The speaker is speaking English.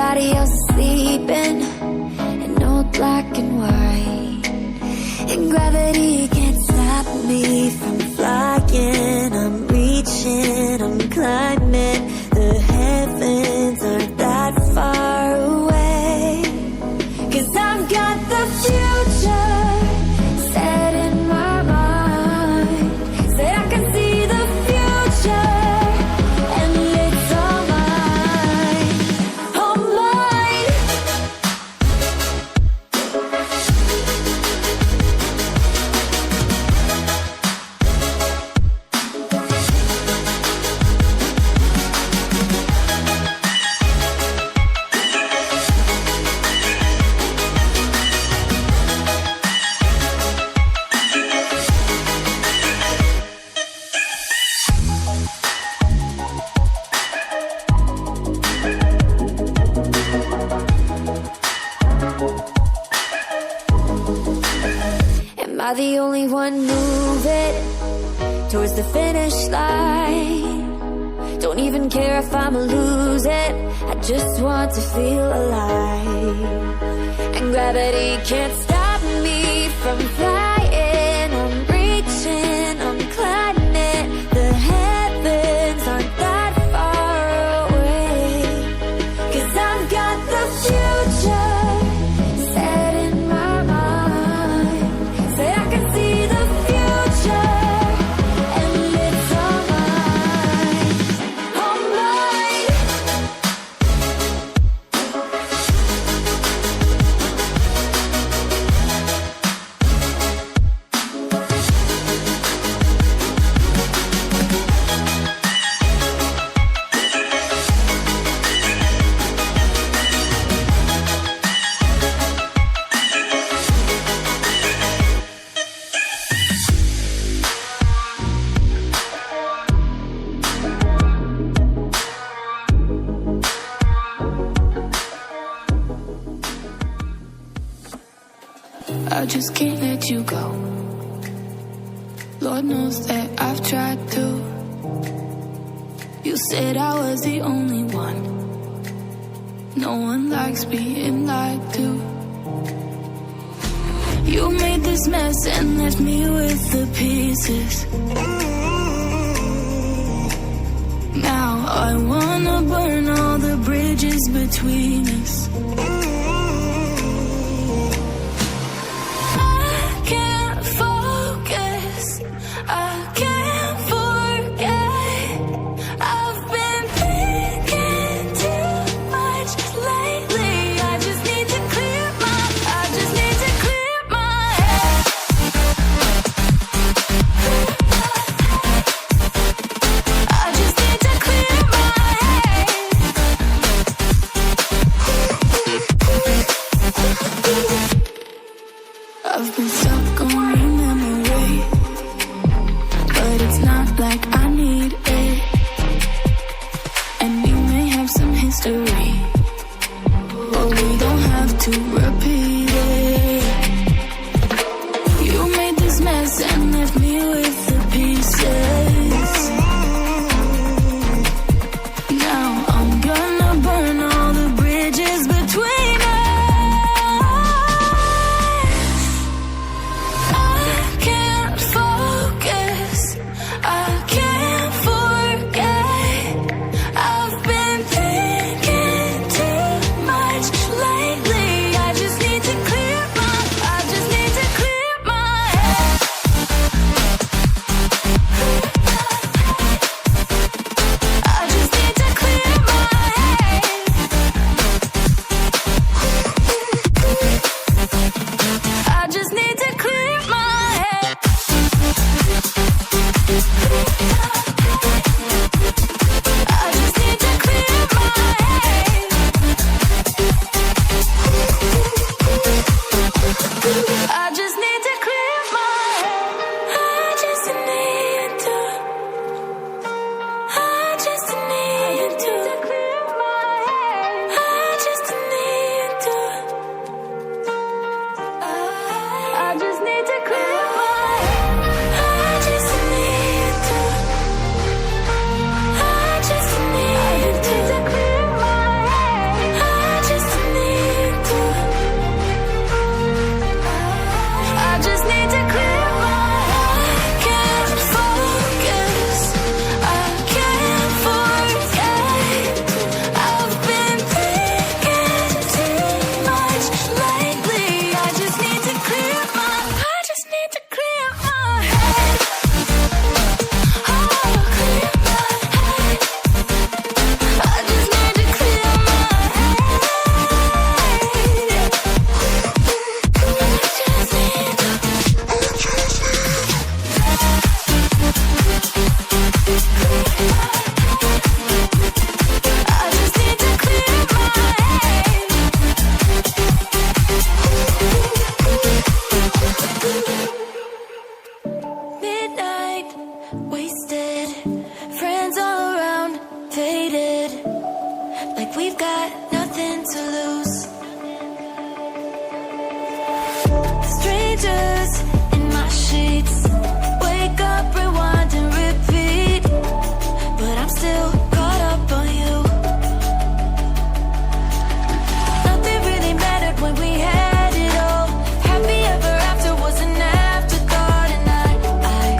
everybody else is sleeping in old black and white, and gravity can't stop me from flying. I'm reaching, I'm climbing. The heavens aren't that far away, 'cause I've got the future set in my mind. Said I can see the future, and it's all mine, all mine. Am I the only one moving towards the finish line? Don't even care if I'ma lose it, I just want to feel alive. And gravity can't stop me from flying. I'm reaching, I'm climbing. The heavens aren't that far away, 'cause I've got the future set in my mind. Say I can see the future, and it's all mine, all mine. I just can't let you go. Lord knows that I've tried to. You said I was the only one. No one likes being lied to. You made this mess and left me with the pieces. Now I wanna burn all the bridges between us. I've been stuck on your memory, but it's not like I need it. And we may have some history, but we don't have to repeat it. You made this mess and left me with the pieces. Now I'm gonna burn all the bridges between us. I just need got nothing to lose.